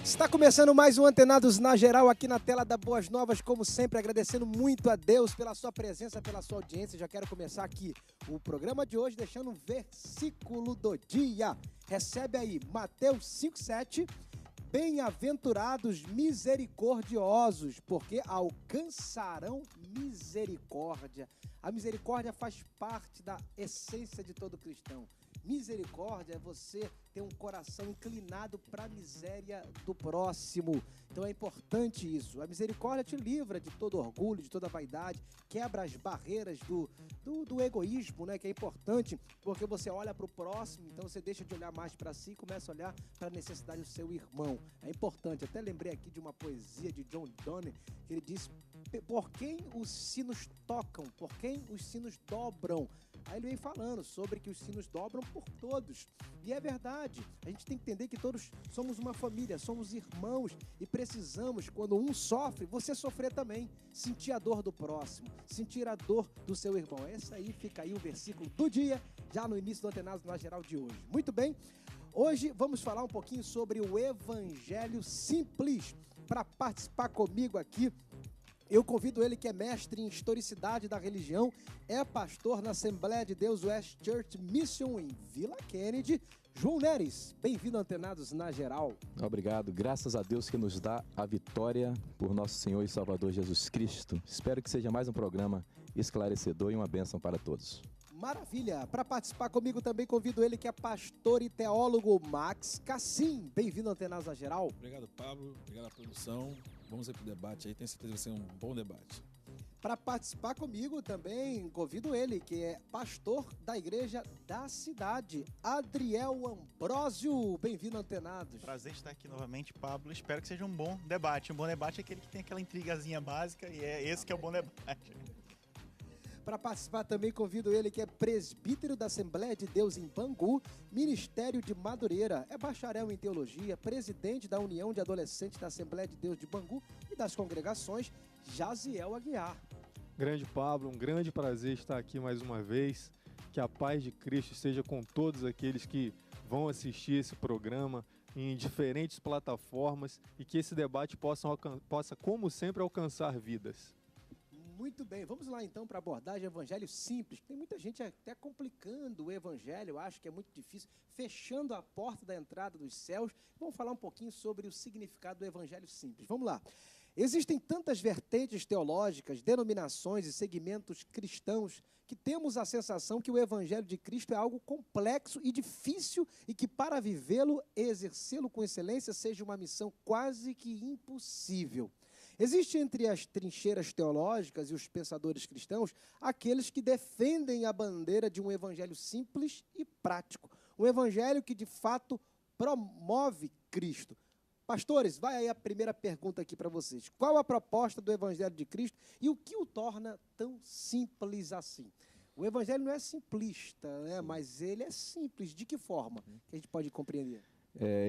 Está começando mais um Antenados na Geral aqui na tela da Boas Novas, como sempre, agradecendo muito a Deus pela sua presença, pela sua audiência. Já quero começar aqui o programa de hoje deixando um versículo do dia. Recebe aí, Mateus 5,7. Bem-aventurados misericordiosos, porque alcançarão misericórdia. A misericórdia faz parte da essência de todo cristão. Misericórdia é você ter um coração inclinado para a miséria do próximo. Então é importante isso. A misericórdia te livra de todo orgulho, de toda vaidade, quebra as barreiras do egoísmo, né? Que é importante porque você olha para o próximo, então você deixa de olhar mais para si e começa a olhar para a necessidade do seu irmão. É importante. Até lembrei aqui de uma poesia de John Donne, que ele diz: por quem os sinos tocam, por quem os sinos dobram. Aí ele vem falando sobre que os sinos dobram por todos. E é verdade. A gente tem que entender que todos somos uma família, somos irmãos e precisamos, quando um sofre, você sofrer também. Sentir a dor do próximo, sentir a dor do seu irmão. Esse aí fica aí o versículo do dia, já no início do Antenados na Geral de hoje. Muito bem. Hoje vamos falar um pouquinho sobre o Evangelho Simples. Para participar comigo aqui, eu convido ele, que é mestre em historicidade da religião, é pastor na Assembleia de Deus West Church Mission em Vila Kennedy, João Neres. Bem-vindo, Antenados na Geral. Obrigado, graças a Deus que nos dá a vitória por nosso Senhor e Salvador Jesus Cristo. Espero que seja mais um programa esclarecedor e uma bênção para todos. Maravilha! Para participar comigo também convido ele, que é pastor e teólogo, Max Cassim. Bem-vindo, Antenados na Geral. Obrigado, Pablo. Obrigado à produção. Vamos aí para o debate aí, tenho certeza que vai ser um bom debate. Para participar comigo também convido ele, que é pastor da Igreja da Cidade, Adriel Ambrósio. Bem-vindo, Antenados. Prazer estar aqui novamente, Pablo. Espero que seja um bom debate. Um bom debate é aquele que tem aquela intrigazinha básica e é esse que é o bom debate. Para participar também convido ele, que é presbítero da Assembleia de Deus em Bangu, Ministério de Madureira, é bacharel em teologia, presidente da União de Adolescentes da Assembleia de Deus de Bangu e das congregações, Jaziel Aguiar. Grande Pablo, um grande prazer estar aqui mais uma vez. Que a paz de Cristo seja com todos aqueles que vão assistir esse programa em diferentes plataformas e que esse debate possa, como sempre, alcançar vidas. Muito bem, vamos lá então para a abordagem Evangelho Simples. Tem muita gente até complicando o Evangelho, eu acho que é muito difícil, fechando a porta da entrada dos céus. Vamos falar um pouquinho sobre o significado do Evangelho Simples. Vamos lá. Existem tantas vertentes teológicas, denominações e segmentos cristãos que temos a sensação que o Evangelho de Cristo é algo complexo e difícil e que para vivê-lo e exercê-lo com excelência seja uma missão quase que impossível. Existe entre as trincheiras teológicas e os pensadores cristãos aqueles que defendem a bandeira de um evangelho simples e prático, um evangelho que de fato promove Cristo. Pastores, vai aí a primeira pergunta aqui para vocês. Qual a proposta do evangelho de Cristo e o que o torna tão simples assim? O evangelho não é simplista, né? Mas ele é simples. De que forma que a gente pode compreender?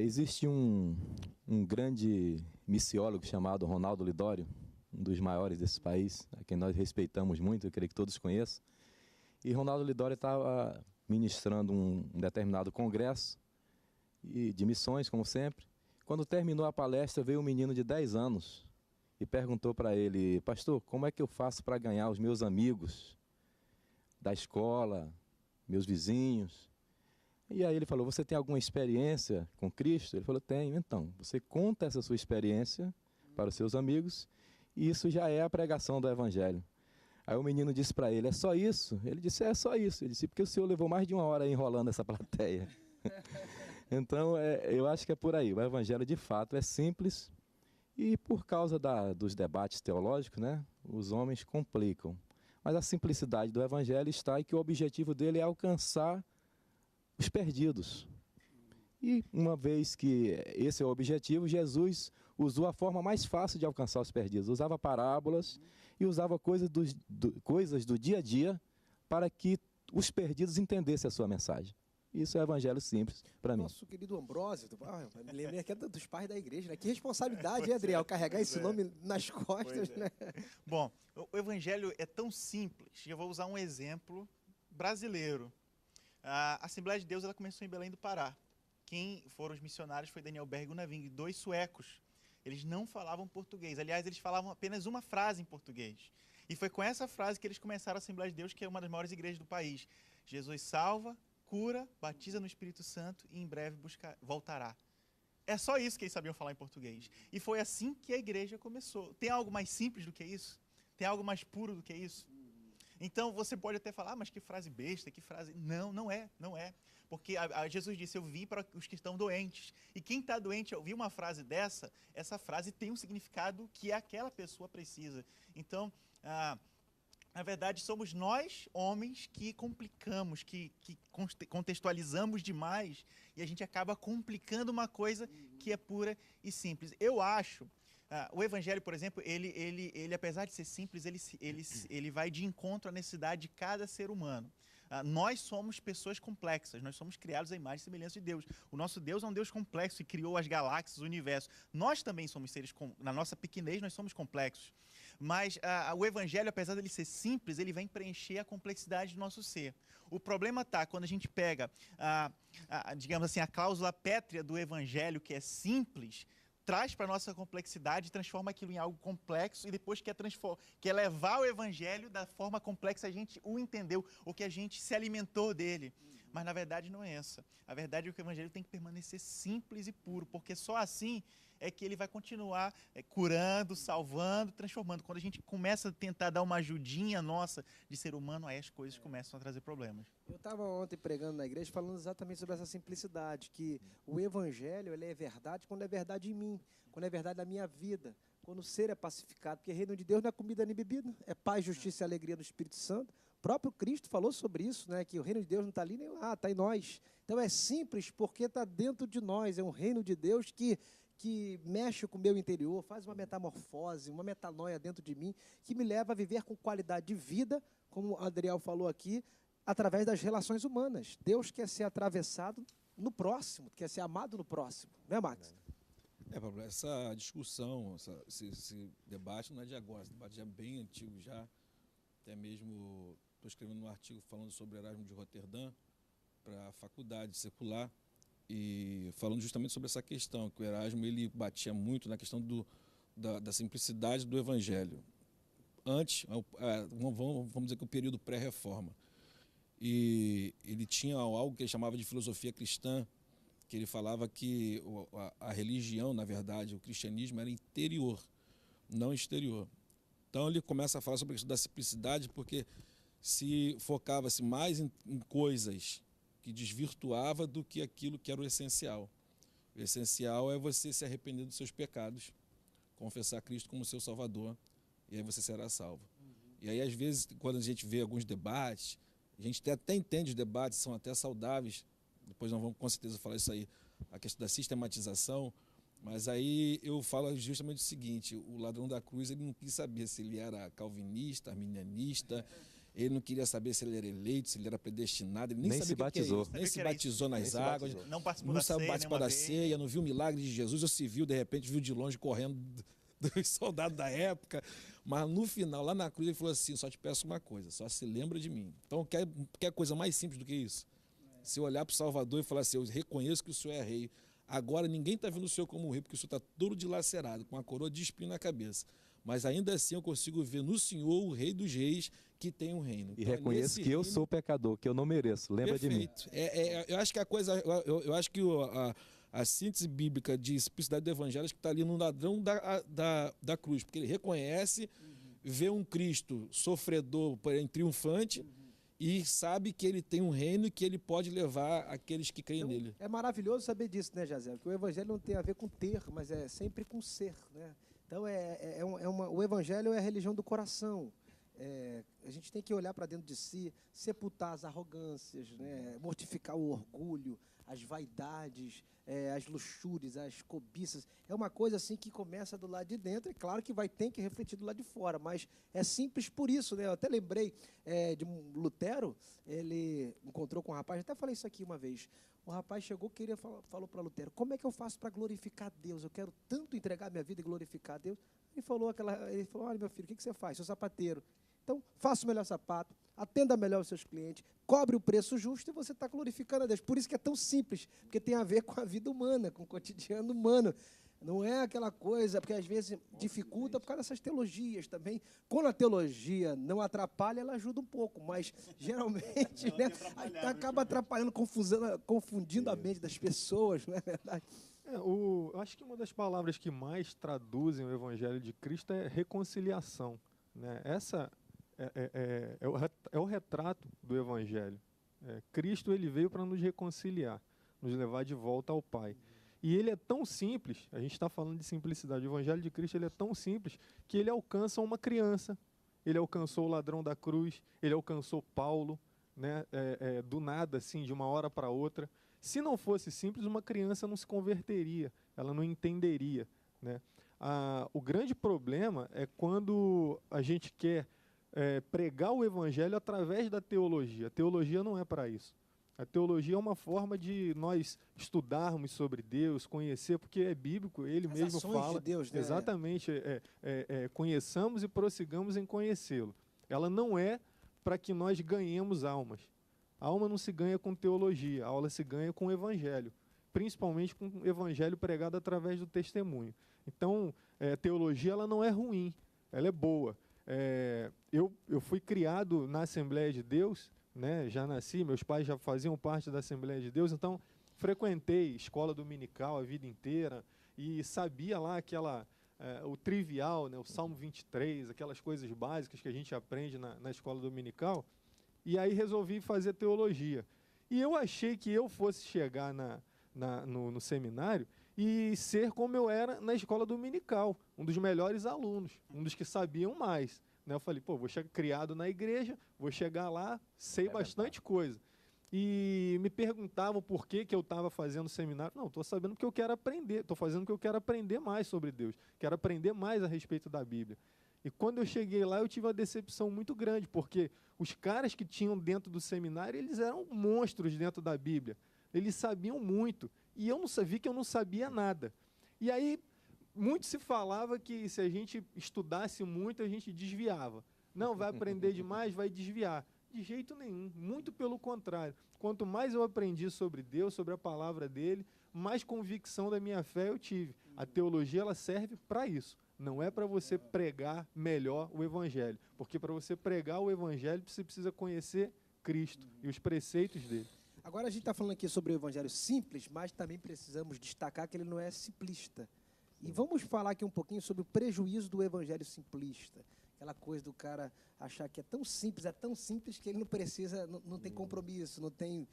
Existe um grande missiólogo chamado Ronaldo Lidório, um dos maiores desse país, a quem nós respeitamos muito, eu creio que todos conheçam. E Ronaldo Lidório estava ministrando um determinado congresso de missões, como sempre. Quando terminou a palestra, veio um menino de 10 anos e perguntou para ele: pastor, como é que eu faço para ganhar os meus amigos da escola, meus vizinhos? E aí ele falou: você tem alguma experiência com Cristo? Ele falou: tenho. Então, você conta essa sua experiência para os seus amigos e isso já é a pregação do Evangelho. Aí o menino disse para ele: é só isso? Ele disse: é só isso. Ele disse: porque o senhor levou mais de 1 hora enrolando essa plateia. Então, eu acho que é por aí. O Evangelho, de fato, é simples e por causa dos debates teológicos, né, os homens complicam. Mas a simplicidade do Evangelho está em que o objetivo dele é alcançar os perdidos. E uma vez que esse é o objetivo, Jesus usou a forma mais fácil de alcançar os perdidos. Usava parábolas e usava coisas do dia a dia para que os perdidos entendessem a sua mensagem. Isso é evangelho simples para mim. Nosso querido Ambrósio, me lembrei aqui dos pais da igreja, né? Que responsabilidade, Adriel, carregar esse nome nas costas, né? Bom, o evangelho é tão simples, eu vou usar um exemplo brasileiro. A Assembleia de Deus ela começou em Belém do Pará. quem foram os missionários foi Daniel Berg e Gunnar Wing, 2 suecos. Eles não falavam português. Aliás, eles falavam apenas uma frase em português. E foi com essa frase que eles começaram a Assembleia de Deus, que é uma das maiores igrejas do país. Jesus salva, cura, batiza no Espírito Santo e em breve voltará. É só isso que eles sabiam falar em português. E foi assim que a igreja começou. Tem algo mais simples do que isso? Tem algo mais puro do que isso? Então, você pode até falar, mas que frase besta, que frase... Não, não é. Porque Jesus disse, eu vim para os que estão doentes. E quem está doente, ao ouvir uma frase dessa, essa frase tem um significado que aquela pessoa precisa. Então, na verdade, somos nós, homens, que complicamos, que contextualizamos demais e a gente acaba complicando uma coisa que é pura e simples. Eu acho... o Evangelho, por exemplo, ele apesar de ser simples, ele vai de encontro à necessidade de cada ser humano. Nós somos pessoas complexas, nós somos criados à imagem e semelhança de Deus. O nosso Deus é um Deus complexo e criou as galáxias, o universo. Nós também somos seres, na nossa pequenez, nós somos complexos. Mas o Evangelho, apesar dele ser simples, ele vem preencher a complexidade do nosso ser. O problema está quando a gente pega, digamos assim, a cláusula pétrea do Evangelho, que é simples, traz para a nossa complexidade, transforma aquilo em algo complexo e depois quer levar o Evangelho da forma complexa a gente o entendeu, ou que a gente se alimentou dele. Mas na verdade não é essa. A verdade é que o Evangelho tem que permanecer simples e puro, porque só assim é que ele vai continuar curando, salvando, transformando. Quando a gente começa a tentar dar uma ajudinha nossa de ser humano, aí as coisas começam a trazer problemas. Eu estava ontem pregando na igreja falando exatamente sobre essa simplicidade, que o Evangelho ele é verdade quando é verdade em mim, quando é verdade na minha vida, quando o ser é pacificado, porque o reino de Deus não é comida nem bebida, é paz, justiça e alegria do Espírito Santo. O próprio Cristo falou sobre isso, né, que o reino de Deus não está ali nem lá, está em nós. Então é simples porque está dentro de nós, é um reino de Deus que mexe com o meu interior, faz uma metamorfose, uma metanoia dentro de mim, que me leva a viver com qualidade de vida, como o Adriel falou aqui, através das relações humanas. Deus quer ser atravessado no próximo, quer ser amado no próximo. Né, Max? Pablo, essa discussão, esse debate não é de agora, esse debate já é bem antigo já. Até mesmo estou escrevendo um artigo falando sobre Erasmo de Roterdã para a faculdade secular e falando justamente sobre essa questão, que o Erasmo ele batia muito na questão da simplicidade do Evangelho. Antes, vamos dizer que o período pré-reforma. E ele tinha algo que ele chamava de filosofia cristã, que ele falava que a religião, na verdade, o cristianismo era interior, não exterior. Então ele começa a falar sobre a questão da simplicidade, porque se focava-se mais em coisas que desvirtuava do que aquilo que era o essencial. O essencial é você se arrepender dos seus pecados, confessar Cristo como seu Salvador, e aí você será salvo. E aí, às vezes, quando a gente vê alguns debates, a gente até entende os debates, são até saudáveis, depois nós vamos com certeza falar isso aí, a questão da sistematização, mas aí eu falo justamente o seguinte, o ladrão da cruz ele não quis saber se ele era calvinista, arminianista, ele não queria saber se ele era eleito, se ele era predestinado, ele nem sabia se batizou. nem se batizou nas águas, Não participou não da ceia, participou da ceia, não viu o milagre de Jesus, ou se viu, de repente, viu de longe correndo dos soldados da época, mas no final, lá na cruz, ele falou assim, só te peço uma coisa, só se lembra de mim. Então, quer coisa mais simples do que isso? Se olhar para o Salvador e falar assim, eu reconheço que o Senhor é rei, agora ninguém está vendo o Senhor como rei, porque o Senhor está todo dilacerado, com uma coroa de espinho na cabeça. Mas ainda assim eu consigo ver no Senhor o Rei dos Reis que tem um reino. E reconheço que eu sou pecador, que eu não mereço. Lembra de mim. Eu acho que a coisa, eu acho que a síntese bíblica de simplicidade do evangelho que está ali no ladrão da cruz, porque ele reconhece, vê um Cristo sofredor, porém triunfante, e sabe que ele tem um reino e que ele pode levar aqueles que creem nele. É maravilhoso saber disso, né, Jaziel? Que o evangelho não tem a ver com ter, mas é sempre com ser, né? Então, o evangelho é a religião do coração. A gente tem que olhar para dentro de si, sepultar as arrogâncias, né? Mortificar o orgulho, as vaidades, as luxúrias, as cobiças. É uma coisa assim que começa do lado de dentro, e claro que ter que refletir do lado de fora, mas é simples por isso, né? Eu até lembrei de um Lutero, ele encontrou com um rapaz, até falei isso aqui uma vez. O rapaz chegou, falou para Lutero, como é que eu faço para glorificar Deus? Eu quero tanto entregar minha vida e glorificar Deus. Ele falou, olha, meu filho, o que você faz? Sou sapateiro. Então, faça o melhor sapato, atenda melhor os seus clientes, cobre o preço justo e você está glorificando a Deus. Por isso que é tão simples, porque tem a ver com a vida humana, com o cotidiano humano. Não é aquela coisa, porque às vezes dificulta por causa dessas teologias também. Quando a teologia não atrapalha, ela ajuda um pouco, mas geralmente né, acaba atrapalhando, confundindo a mente das pessoas, não é verdade? Eu acho que uma das palavras que mais traduzem o Evangelho de Cristo é reconciliação, né? Essa é o retrato do Evangelho. Cristo ele veio para nos reconciliar, nos levar de volta ao Pai. E ele é tão simples, a gente está falando de simplicidade, o Evangelho de Cristo ele é tão simples que ele alcança uma criança, ele alcançou o ladrão da cruz, ele alcançou Paulo, né, do nada, assim, de uma hora para outra. Se não fosse simples, uma criança não se converteria, ela não entenderia, né? O grande problema é quando a gente quer pregar o Evangelho através da teologia. A teologia não é para isso. A teologia é uma forma de nós estudarmos sobre Deus, conhecer, porque é bíblico, ele As mesmo ações fala. de Deus, né? Exatamente, conheçamos e prossigamos em conhecê-lo. Ela não é para que nós ganhemos almas. A alma não se ganha com teologia, a alma se ganha com o Evangelho, principalmente com o Evangelho pregado através do testemunho. Então, teologia ela não é ruim, ela é boa. Eu fui criado na Assembleia de Deus, né, já nasci, meus pais já faziam parte da Assembleia de Deus, então frequentei escola dominical a vida inteira e sabia lá o trivial, né, o Salmo 23, aquelas coisas básicas que a gente aprende na escola dominical, e aí resolvi fazer teologia. E eu achei que eu fosse chegar no seminário e ser como eu era na escola dominical, um dos melhores alunos, um dos que sabiam mais. Eu falei, vou chegar criado na igreja, vou chegar lá, sei bastante coisa. E me perguntavam por que eu estava fazendo seminário. Não, estou sabendo porque eu quero aprender, estou fazendo porque eu quero aprender mais sobre Deus, quero aprender mais a respeito da Bíblia. E quando eu cheguei lá, eu tive uma decepção muito grande, porque os caras que tinham dentro do seminário, eles eram monstros dentro da Bíblia. Eles sabiam muito, e eu vi que eu não sabia nada. E aí, muito se falava que se a gente estudasse muito, a gente desviava. Não, vai aprender demais, vai desviar. De jeito nenhum, muito pelo contrário. Quanto mais eu aprendi sobre Deus, sobre a palavra dele, mais convicção da minha fé eu tive. A teologia ela serve para isso. Não é para você pregar melhor o Evangelho. Porque para você pregar o Evangelho, você precisa conhecer Cristo e os preceitos dele. Agora a gente está falando aqui sobre o Evangelho simples, mas também precisamos destacar que ele não é simplista. E vamos falar aqui um pouquinho sobre o prejuízo do evangelho simplista. Aquela coisa do cara achar que é tão simples que ele não precisa, não tem compromisso, não tem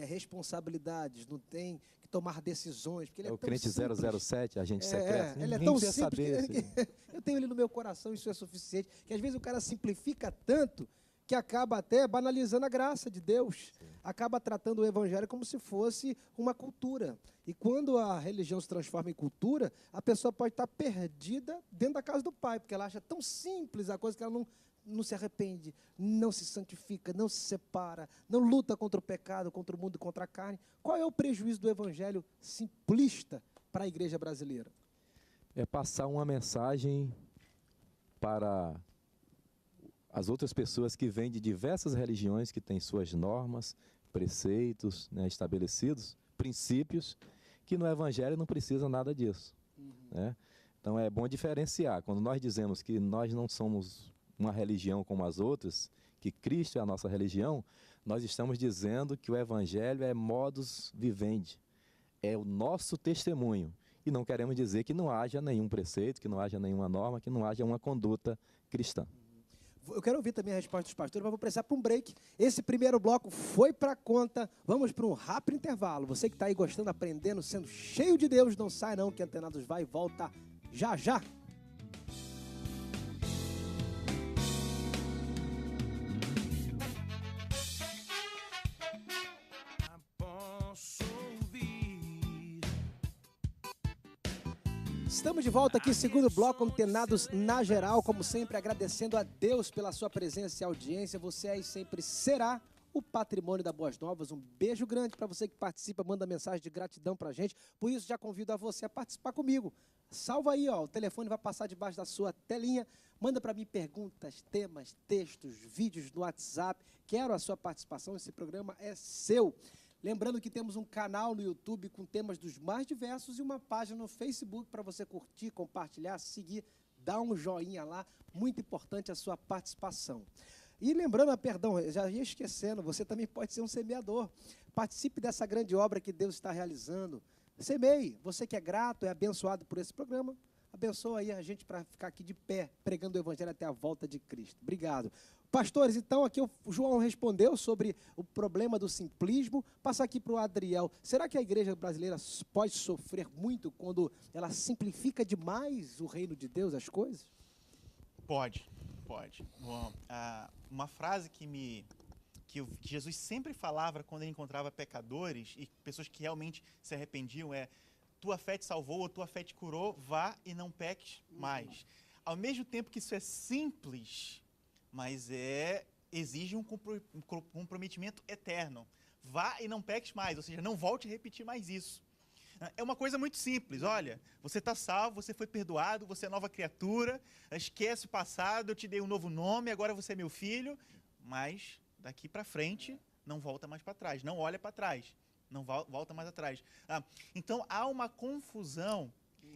responsabilidades, não tem que tomar decisões. Porque ele o crente simples. 007, agente secreto. Ele é tão simples que eu tenho ele no meu coração, isso é suficiente. Que às vezes o cara simplifica tanto que acaba até banalizando a graça de Deus. Sim. Acaba tratando o evangelho como se fosse uma cultura. E quando a religião se transforma em cultura, a pessoa pode estar perdida dentro da casa do Pai, porque ela acha tão simples a coisa que ela não se arrepende, não se santifica, não se separa, não luta contra o pecado, contra o mundo e contra a carne. Qual é o prejuízo do evangelho simplista para a igreja brasileira? É passar uma mensagem para as outras pessoas que vêm de diversas religiões, que têm suas normas, preceitos, né, estabelecidos, princípios, que no Evangelho não precisa nada disso. Né? Então é bom diferenciar. Quando nós dizemos que nós não somos uma religião como as outras, que Cristo é a nossa religião, nós estamos dizendo que o Evangelho é modus vivendi, é o nosso testemunho. E não queremos dizer que não haja nenhum preceito, que não haja nenhuma norma, que não haja uma conduta cristã. Eu quero ouvir também a resposta dos pastores, mas vou precisar para um break. Esse primeiro bloco foi para conta. Vamos para um rápido intervalo. Você que está aí gostando, aprendendo, sendo cheio de Deus, não sai não, que Antenados vai e volta já já. Estamos de volta aqui, segundo bloco, Antenados na Geral, como sempre, agradecendo a Deus pela sua presença e audiência. Você aí sempre será o patrimônio da Boas Novas. Um beijo grande para você que participa, manda mensagem de gratidão para a gente. Por isso, já convido a você a participar comigo. Salva aí, ó, o telefone vai passar debaixo da sua telinha. Manda para mim perguntas, temas, textos, vídeos no WhatsApp. Quero a sua participação, esse programa é seu. Lembrando que temos um canal no YouTube com temas dos mais diversos e uma página no Facebook para você curtir, compartilhar, seguir, dar um joinha lá. Muito importante a sua participação. E lembrando, perdão, já ia esquecendo, você também pode ser um semeador. Participe dessa grande obra que Deus está realizando. Semeie, você que é grato, é abençoado por esse programa, abençoa aí a gente para ficar aqui de pé, pregando o Evangelho até a volta de Cristo. Obrigado. Pastores, então, aqui o João respondeu sobre o problema do simplismo. Passar aqui para o Adriel. Será que a igreja brasileira pode sofrer muito quando ela simplifica demais o reino de Deus, as coisas? Pode. Bom, uma frase que Jesus sempre falava quando ele encontrava pecadores e pessoas que realmente se arrependiam é: tua fé te salvou ou tua fé te curou, vá e não peques mais. Ao mesmo tempo que isso é simples, mas exige um comprometimento eterno. Vá e não peques mais, ou seja, não volte a repetir mais isso. É uma coisa muito simples, olha, você está salvo, você foi perdoado, você é nova criatura, esquece o passado, eu te dei um novo nome, agora você é meu filho, mas daqui para frente não volta mais para trás, não olha para trás, não volta mais atrás. Então há uma confusão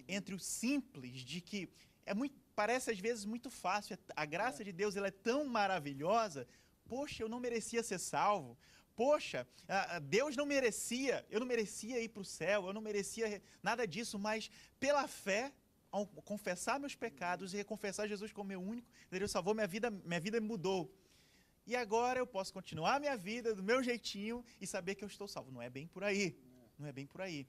entre o simples de que parece às vezes muito fácil, a graça de Deus ela é tão maravilhosa, poxa, eu não merecia ser salvo, poxa, Deus não merecia, eu não merecia ir para o céu, eu não merecia nada disso, mas pela fé, ao confessar meus pecados e reconfessar Jesus como meu único, Deus salvou minha vida mudou. E agora eu posso continuar minha vida do meu jeitinho e saber que eu estou salvo. Não é bem por aí, não é bem por aí.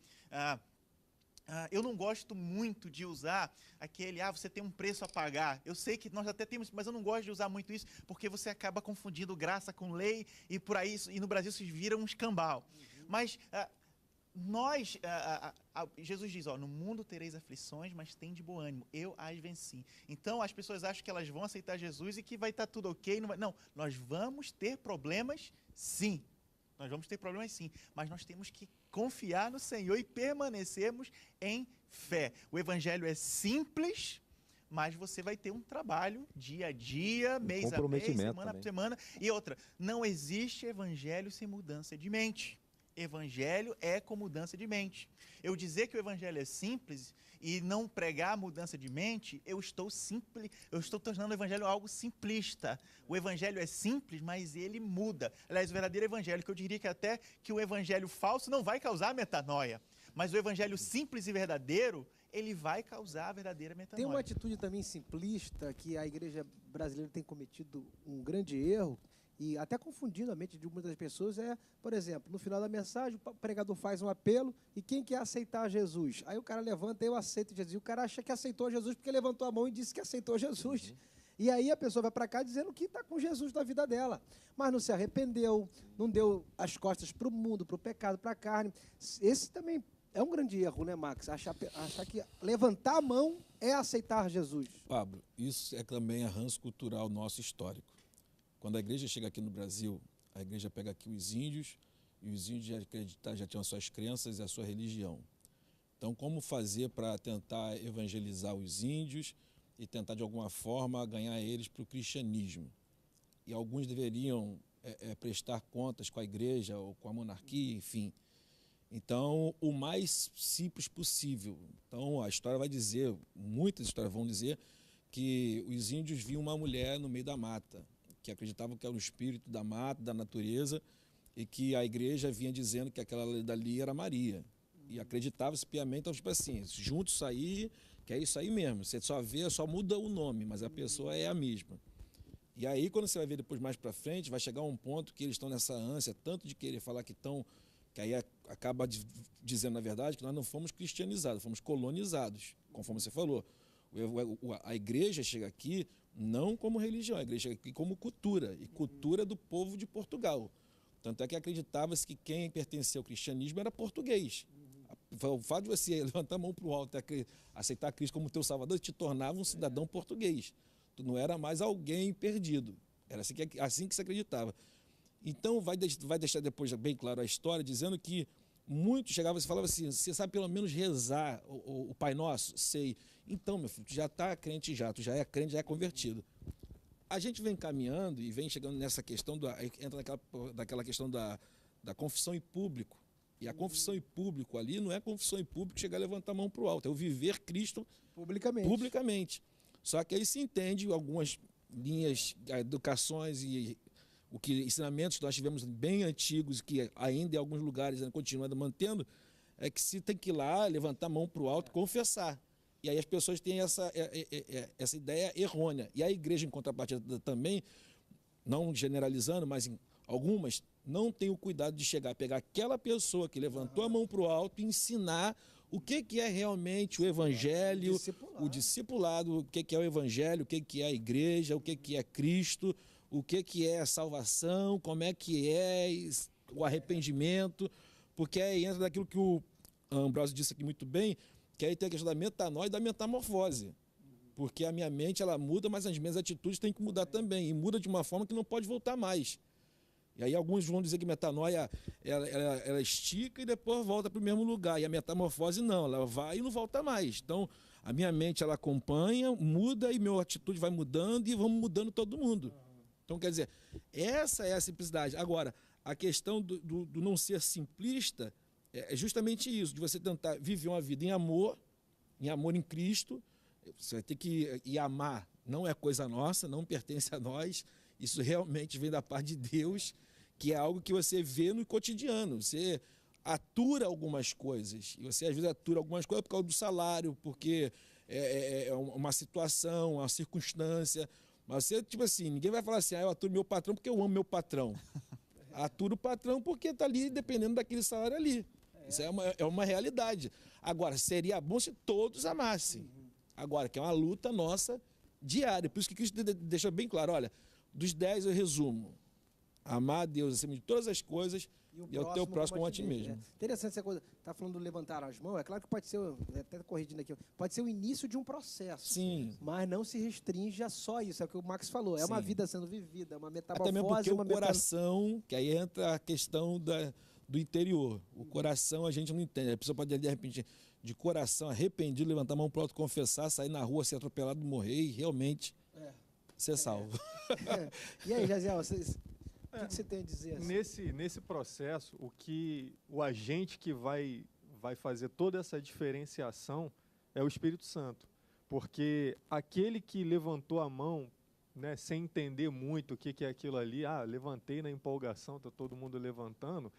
Eu não gosto muito de usar aquele, você tem um preço a pagar. Eu sei que nós até temos, mas eu não gosto de usar muito isso, porque você acaba confundindo graça com lei, e por aí, e no Brasil se vira um escambau. Mas Jesus diz, no mundo tereis aflições, mas tem de bom ânimo, eu as venci. Então as pessoas acham que elas vão aceitar Jesus e que vai estar tudo ok. Não, nós vamos ter problemas sim. Nós vamos ter problemas sim, mas nós temos que confiar no Senhor e permanecermos em fé. O Evangelho é simples, mas você vai ter um trabalho dia a dia, mês a mês, semana a semana. E outra, não existe Evangelho sem mudança de mente. Evangelho é com mudança de mente. Eu dizer que o Evangelho é simples e não pregar a mudança de mente, eu estou tornando o Evangelho algo simplista. O Evangelho é simples, mas ele muda. Aliás, o verdadeiro Evangelho, que eu diria que até que o Evangelho falso não vai causar metanoia, mas o Evangelho simples e verdadeiro, ele vai causar a verdadeira metanoia. Tem uma atitude também simplista que a igreja brasileira tem cometido um grande erro, e até confundindo a mente de muitas pessoas, por exemplo, no final da mensagem, o pregador faz um apelo, e quem quer aceitar Jesus? Aí o cara levanta, eu aceito Jesus. E o cara acha que aceitou Jesus porque levantou a mão e disse que aceitou Jesus. E aí a pessoa vai para cá dizendo que está com Jesus na vida dela. Mas não se arrependeu, não deu as costas para o mundo, para o pecado, para a carne. Esse também é um grande erro, né, Max? Achar que levantar a mão é aceitar Jesus. Pablo, isso é também arranjo cultural nosso histórico. Quando a igreja chega aqui no Brasil, a igreja pega aqui os índios, e os índios já tinham as suas crenças e a sua religião. Então, como fazer para tentar evangelizar os índios e tentar, de alguma forma, ganhar eles para o cristianismo? E alguns deveriam prestar contas com a igreja ou com a monarquia, enfim. Então, o mais simples possível. Então, a história vai dizer, muitas histórias vão dizer, que os índios viam uma mulher no meio da mata, que acreditavam que era o espírito da mata, da natureza, e que a igreja vinha dizendo que aquela dali era Maria. E acreditava-se piamente, então, tipo assim, junto isso aí, que é isso aí mesmo. Você só vê, só muda o nome, mas a pessoa é a mesma. E aí, quando você vai ver depois mais para frente, vai chegar um ponto que eles estão nessa ânsia, tanto de querer falar que estão, que aí acaba dizendo, na verdade, que nós não fomos cristianizados, fomos colonizados, conforme você falou. A igreja chega aqui não como religião, a igreja chega aqui como cultura, e cultura do povo de Portugal. Tanto é que acreditava-se que quem pertencia ao cristianismo era português. O fato de você levantar a mão para o alto e aceitar Cristo como teu salvador te tornava um cidadão português. Tu não era mais alguém perdido. Era assim que se acreditava. Então, vai deixar depois bem claro a história, dizendo que muitos chegavam e falavam assim, você sabe pelo menos rezar o Pai Nosso? Sei. Então, meu filho, tu já está crente já, tu já é crente, já é convertido. A gente vem caminhando e vem chegando nessa questão, entra naquela questão da confissão em público. E a confissão em público ali não é confissão em público chegar a levantar a mão para o alto, é o viver Cristo publicamente. Só que aí se entende algumas linhas, educações e ensinamentos que nós tivemos bem antigos, que ainda em alguns lugares continuam mantendo, é que se tem que ir lá, levantar a mão para o alto e confessar. E aí as pessoas têm essa ideia errônea. E a igreja, em contrapartida também, não generalizando, mas em algumas, não tem o cuidado de chegar, pegar aquela pessoa que levantou a mão para o alto e ensinar o que é realmente o evangelho, o discipulado, o que é o evangelho, o que é a igreja, o que é Cristo, o que é a salvação, como é que é o arrependimento, porque aí entra daquilo que o Ambrósio disse aqui muito bem, que aí tem a questão da metanoia e da metamorfose. Porque a minha mente ela muda, mas as minhas atitudes têm que mudar também. E muda de uma forma que não pode voltar mais. E aí alguns vão dizer que metanoia ela estica e depois volta para o mesmo lugar. E a metamorfose não, ela vai e não volta mais. Então a minha mente ela acompanha, muda e minha atitude vai mudando e vamos mudando todo mundo. Então quer dizer, essa é a simplicidade. Agora, a questão do não ser simplista é justamente isso, de você tentar viver uma vida em amor em Cristo. Você vai ter que ir amar, não é coisa nossa, não pertence a nós, isso realmente vem da parte de Deus, que é algo que você vê no cotidiano, você atura algumas coisas, e você às vezes atura algumas coisas por causa do salário, porque é uma situação, uma circunstância, mas você, tipo assim, ninguém vai falar assim, eu aturo meu patrão porque eu amo meu patrão. Aturo o patrão porque está ali dependendo daquele salário ali. Isso é uma realidade. Agora, seria bom se todos amassem. Agora, que é uma luta nossa diária. Por isso que Cristo deixa bem claro, olha, dos 10 eu resumo. Amar a Deus acima de todas as coisas e ao teu próximo como a ti mesmo. Interessante essa coisa, está falando do levantar as mãos, é claro que pode ser, até corrigindo aqui, pode ser o início de um processo. Sim. Mas não se restringe a só isso, é o que o Max falou, é uma vida sendo vivida, uma metamorfose. Até mesmo porque o coração, que aí entra a questão do interior. O coração a gente não entende. A pessoa pode, de repente, de coração arrependido, levantar a mão para o alto, confessar, sair na rua, ser atropelado, morrer e realmente ser salvo. E aí, Jaziel, o que você tem a dizer? Assim? Nesse processo, o agente que vai fazer toda essa diferenciação é o Espírito Santo. Porque aquele que levantou a mão, né, sem entender muito o que é aquilo ali, levantei na empolgação, está todo mundo levantando,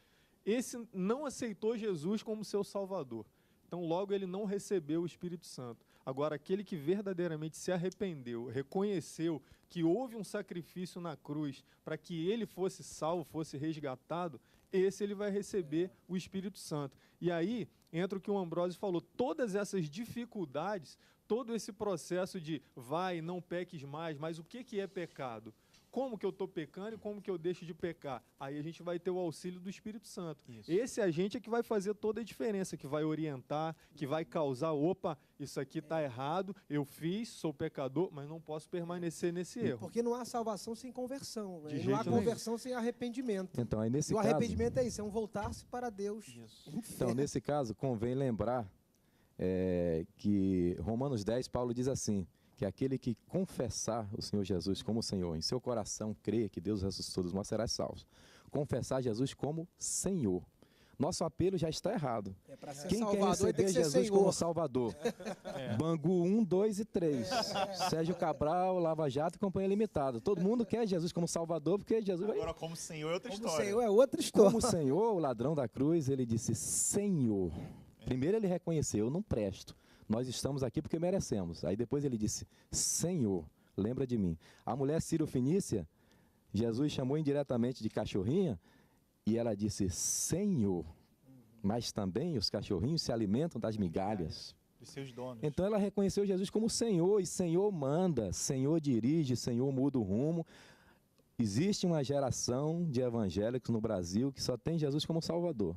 esse não aceitou Jesus como seu Salvador. Então, logo, ele não recebeu o Espírito Santo. Agora, aquele que verdadeiramente se arrependeu, reconheceu que houve um sacrifício na cruz para que ele fosse salvo, fosse resgatado, esse ele vai receber o Espírito Santo. E aí, entra o que o Ambrósio falou, todas essas dificuldades, todo esse processo de vai, não peques mais, mas o que é pecado? Como que eu estou pecando e como que eu deixo de pecar? Aí a gente vai ter o auxílio do Espírito Santo. Isso. Esse agente é que vai fazer toda a diferença, que vai orientar, que vai causar, isso aqui está errado, eu fiz, sou pecador, mas não posso permanecer nesse erro. Porque não há salvação sem conversão, né? Não há conversão sem arrependimento. Então, aí nesse caso, o arrependimento é isso, é um voltar-se para Deus. Então, nesse caso, convém lembrar que Romanos 10, Paulo diz assim, que aquele que confessar o Senhor Jesus como Senhor, em seu coração crer que Deus ressuscitou dos mortos, será salvo. Confessar Jesus como Senhor. Nosso apelo já está errado. Quem quer receber Jesus como Salvador? Bangu 1, 2 e 3. Sérgio Cabral, Lava Jato e Companhia Limitada. Todo mundo quer Jesus como Salvador, porque Jesus Agora, como Senhor é outra história. Como Senhor é outra história. Como Senhor, o ladrão da cruz, ele disse Senhor. Primeiro ele reconheceu, eu não presto. Nós estamos aqui porque merecemos. Aí depois ele disse, Senhor, lembra de mim. A mulher Sírio-Fenícia, Jesus chamou indiretamente de cachorrinha e ela disse, Senhor. Mas também os cachorrinhos se alimentam das migalhas. Dos seus donos. Então ela reconheceu Jesus como Senhor, e Senhor manda, Senhor dirige, Senhor muda o rumo. Existe uma geração de evangélicos no Brasil que só tem Jesus como Salvador.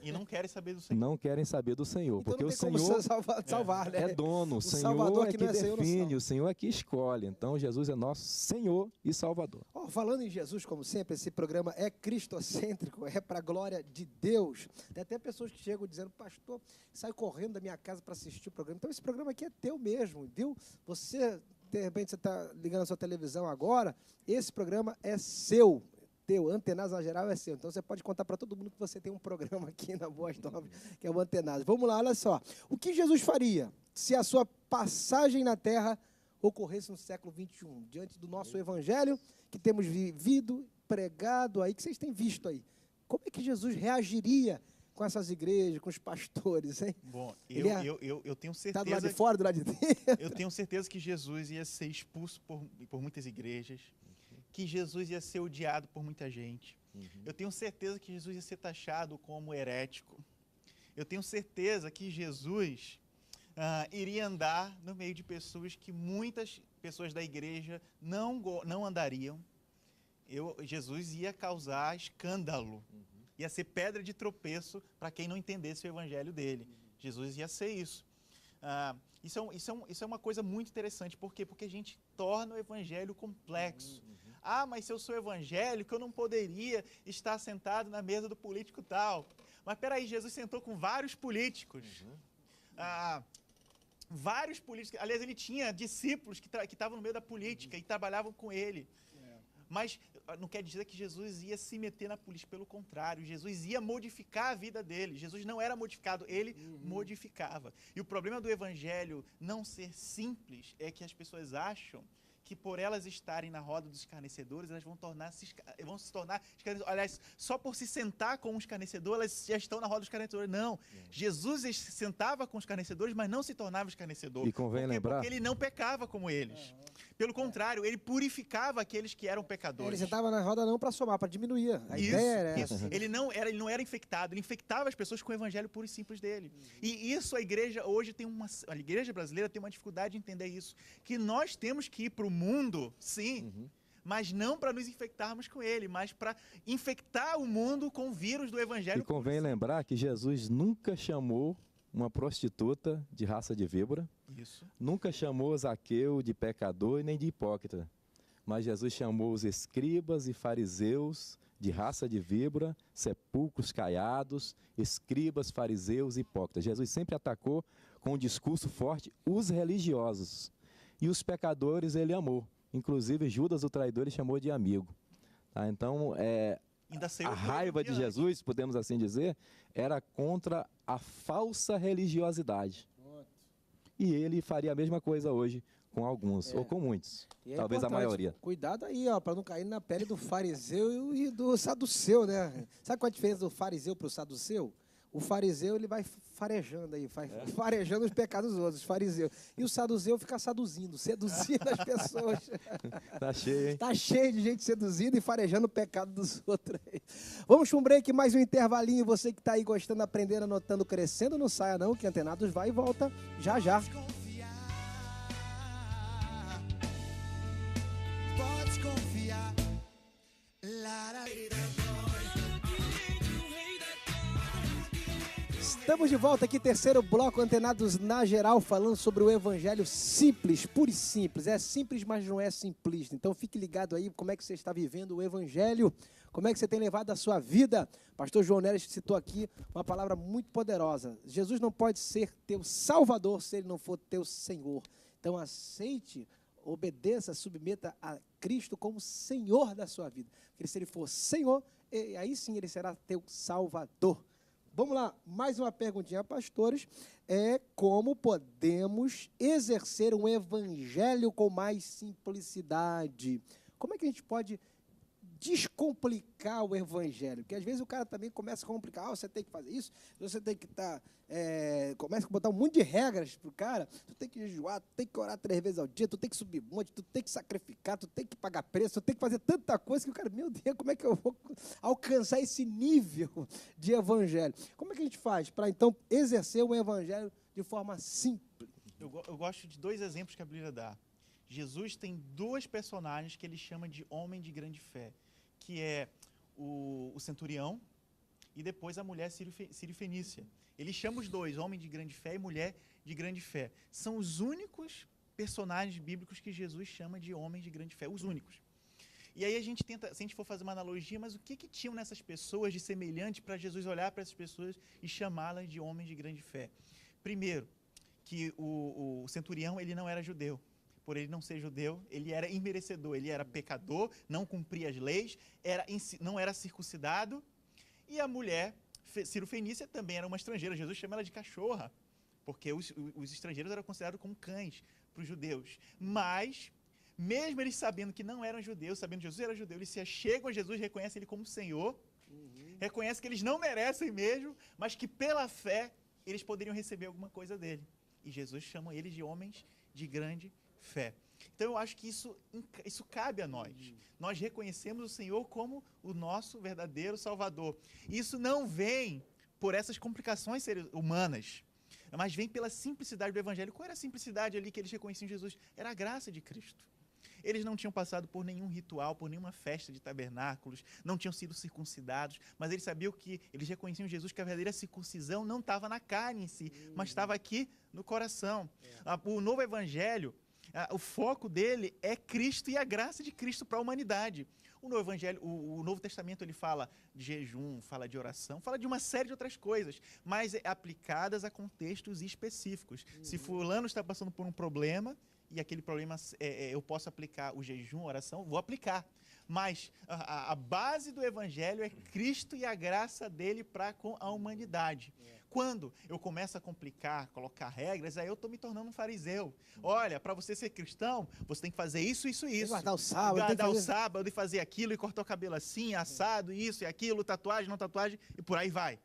E não querem saber do Senhor. Não querem saber do Senhor, Então porque não o tem como Senhor salvar, né? é dono, o Senhor Salvador é que que não é Senhor, não define, salva. o Senhor é que escolhe. Então Jesus é nosso Senhor e Salvador. Ó, falando em Jesus, como sempre, esse programa é cristocêntrico, é para a glória de Deus. Tem até pessoas que chegam dizendo, pastor, sai correndo da minha casa para assistir o programa. Então esse programa aqui é teu mesmo, viu? Você, de repente, você está ligando a sua televisão agora, esse programa é seu. Teu, Antenados na Geral é seu. Então você pode contar para todo mundo que você tem um programa aqui na Boas Novas, que é o Antenados. Vamos lá, olha só. O que Jesus faria se a sua passagem na Terra ocorresse no século XXI, diante do nosso evangelho que temos vivido, pregado aí, que vocês têm visto aí? Como é que Jesus reagiria com essas igrejas, com os pastores, hein? Bom, Ele eu tenho Está do lado certeza. de fora, do lado de dentro? Eu tenho certeza que Jesus ia ser expulso por muitas igrejas, que Jesus ia ser odiado por muita gente. Eu tenho certeza que Jesus ia ser taxado como herético. Eu tenho certeza que Jesus iria andar no meio de pessoas que muitas pessoas da igreja não andariam. Jesus ia causar escândalo. Ia ser pedra de tropeço para quem não entendesse o evangelho dele. Jesus ia ser isso. Isso é uma coisa muito interessante. Por quê? Porque a gente torna o evangelho complexo. Mas se eu sou evangélico, eu não poderia estar sentado na mesa do político tal. Mas peraí, Jesus sentou com vários políticos. Vários políticos. Aliás, ele tinha discípulos que estavam no meio da política e trabalhavam com ele. Mas não quer dizer que Jesus ia se meter na política, pelo contrário, Jesus ia modificar a vida dele. Jesus não era modificado, ele modificava. E o problema do evangelho não ser simples é que as pessoas acham que por elas estarem na roda dos escarnecedores, elas vão se tornar escarnecedoras. Aliás, só por se sentar com um escarnecedor, elas já estão na roda dos escarnecedores. Não, Jesus se sentava com os escarnecedores, mas não se tornava escarnecedor. E convém lembrar... Porque ele não pecava como eles. Pelo contrário, ele purificava aqueles que eram pecadores. Ele sentava na roda não para somar, para diminuir. A Isso, ideia era isso. essa. Ele não era infectado, ele infectava as pessoas com o evangelho puro e simples dele. E isso a igreja hoje a igreja brasileira tem uma dificuldade de entender isso, que nós temos que ir para o mundo, sim, mas não para nos infectarmos com ele, mas para infectar o mundo com o vírus do evangelho. E convém lembrar que Jesus nunca chamou uma prostituta de raça de víbora, nunca chamou Zaqueu de pecador e nem de hipócrita, mas Jesus chamou os escribas e fariseus de raça de víbora, sepulcros caiados, escribas, fariseus e hipócritas. Jesus sempre atacou com um discurso forte os religiosos, e os pecadores ele amou. Inclusive Judas, o traidor, ele chamou de amigo. Tá? Então, a raiva de Jesus, podemos assim dizer, era contra a falsa religiosidade. E ele faria a mesma coisa hoje com alguns, ou com muitos, talvez a maioria. Cuidado aí, para não cair na pele do fariseu e do saduceu, né? Sabe qual a diferença do fariseu para o saduceu? O fariseu, ele vai farejando aí, farejando os pecados dos outros, os fariseus. E o saduceu fica seduzindo as pessoas. Tá cheio, hein? Tá cheio de gente seduzindo e farejando o pecado dos outros aí. Vamos para um break, mais um intervalinho. Você que está aí gostando, aprendendo, anotando, crescendo, não saia não, que Antenados vai e volta já já. Pode confiar. Estamos de volta aqui, terceiro bloco, Antenados na Geral, falando sobre o evangelho simples, puro e simples. É simples, mas não é simplista. Então fique ligado aí como é que você está vivendo o evangelho, como é que você tem levado a sua vida. Pastor João Neres citou aqui uma palavra muito poderosa. Jesus não pode ser teu salvador se ele não for teu Senhor. Então aceite, obedeça, submeta a Cristo como Senhor da sua vida. Porque se ele for Senhor, aí sim ele será teu salvador. Vamos lá, mais uma perguntinha, pastores. Como podemos exercer um evangelho com mais simplicidade? Como é que a gente pode descomplicar o evangelho? Porque às vezes o cara também começa a complicar. Você tem que fazer isso, você tem que estar... começa a botar um monte de regras pro cara. Tu tem que jejuar, tu tem que orar 3 vezes ao dia, tu tem que subir monte, tu tem que sacrificar, tu tem que pagar preço, tu tem que fazer tanta coisa que o cara, meu Deus, como é que eu vou alcançar esse nível de evangelho? Como é que a gente faz para, então, exercer o evangelho de forma simples? Eu gosto de 2 exemplos que a Bíblia dá. Jesus tem 2 personagens que ele chama de homem de grande fé, que é o centurião e depois a mulher sírio-fenícia. Ele chama os dois, homem de grande fé e mulher de grande fé. São os únicos personagens bíblicos que Jesus chama de homens de grande fé, os únicos. E aí a gente tenta, se a gente for fazer uma analogia, mas o que tinham nessas pessoas de semelhante para Jesus olhar para essas pessoas e chamá-las de homens de grande fé? Primeiro, que o centurião ele não era judeu. Por ele não ser judeu, ele era imerecedor, ele era pecador, não cumpria as leis, não era circuncidado. E a mulher sírio-fenícia também era uma estrangeira. Jesus chama ela de cachorra, porque os estrangeiros eram considerados como cães para os judeus. Mas, mesmo eles sabendo que não eram judeus, sabendo que Jesus era judeu, eles se achegam a Jesus, reconhecem ele como Senhor, reconhecem que eles não merecem mesmo, mas que pela fé eles poderiam receber alguma coisa dele. E Jesus chama eles de homens de grande fé. Então eu acho que isso cabe a nós. Nós reconhecemos o Senhor como o nosso verdadeiro Salvador. Isso não vem por essas complicações humanas, mas vem pela simplicidade do Evangelho. Qual era a simplicidade ali que eles reconheciam em Jesus? Era a graça de Cristo. Eles não tinham passado por nenhum ritual, por nenhuma festa de tabernáculos, não tinham sido circuncidados, mas eles sabiam que, eles reconheciam em Jesus que a verdadeira circuncisão não estava na carne em si, mas estava aqui no coração. O novo Evangelho, o foco dele é Cristo e a graça de Cristo para a humanidade. O novo Evangelho, o Novo Testamento, ele fala de jejum, fala de oração, fala de uma série de outras coisas, mas aplicadas a contextos específicos. Se fulano está passando por um problema, e aquele problema eu posso aplicar o jejum, a oração, vou aplicar. Mas a base do Evangelho é Cristo e a graça dele para com a humanidade. Quando eu começo a complicar, colocar regras, aí eu estou me tornando um fariseu. Olha, para você ser cristão, você tem que fazer isso, isso e isso. Guardar o sábado. Guardar o sábado e fazer aquilo, e cortar o cabelo assim, assado, isso e aquilo, tatuagem, não tatuagem, e por aí vai.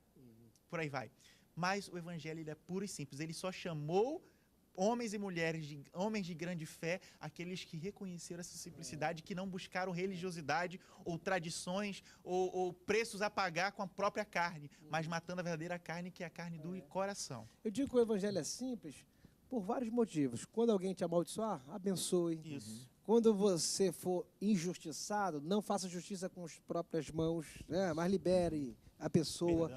Por aí vai. Mas o Evangelho ele é puro e simples. Ele só chamou homens e mulheres, homens de grande fé, aqueles que reconheceram essa simplicidade, que não buscaram religiosidade ou tradições ou preços a pagar com a própria carne, mas matando a verdadeira carne, que é a carne do coração. Eu digo que o evangelho é simples por vários motivos. Quando alguém te amaldiçoar, abençoe. Isso. Quando você for injustiçado, não faça justiça com as próprias mãos, né? Mas libere a pessoa.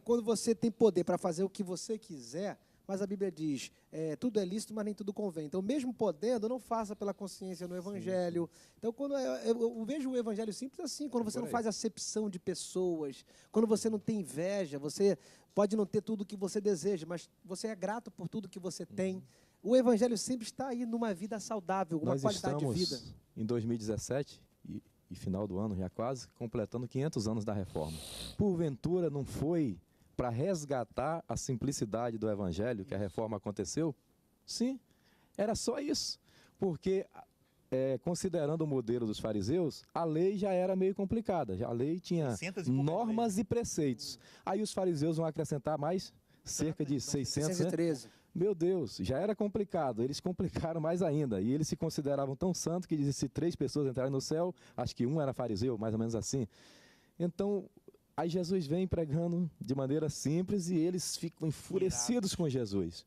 Quando você tem poder para fazer o que você quiser, mas a Bíblia diz, tudo é lícito, mas nem tudo convém. Então, mesmo podendo, não faça pela consciência no Evangelho. Sim. Então, quando eu vejo o Evangelho simples assim, quando você não faz acepção de pessoas, quando você não tem inveja, você pode não ter tudo o que você deseja, mas você é grato por tudo que você tem. O Evangelho sempre está aí numa vida saudável, uma qualidade de vida. Nós estamos em 2017, e final do ano já quase, completando 500 anos da Reforma. Porventura não foi para resgatar a simplicidade do Evangelho que a Reforma aconteceu? Sim, era só isso. Porque, considerando o modelo dos fariseus, a lei já era meio complicada. A lei tinha normas e preceitos. Aí os fariseus vão acrescentar mais cerca de 613. Né? Meu Deus, já era complicado. Eles complicaram mais ainda. E eles se consideravam tão santos que dizem, se 3 pessoas entrarem no céu, acho que um era fariseu, mais ou menos assim. Então, aí Jesus vem pregando de maneira simples e eles ficam enfurecidos com Jesus.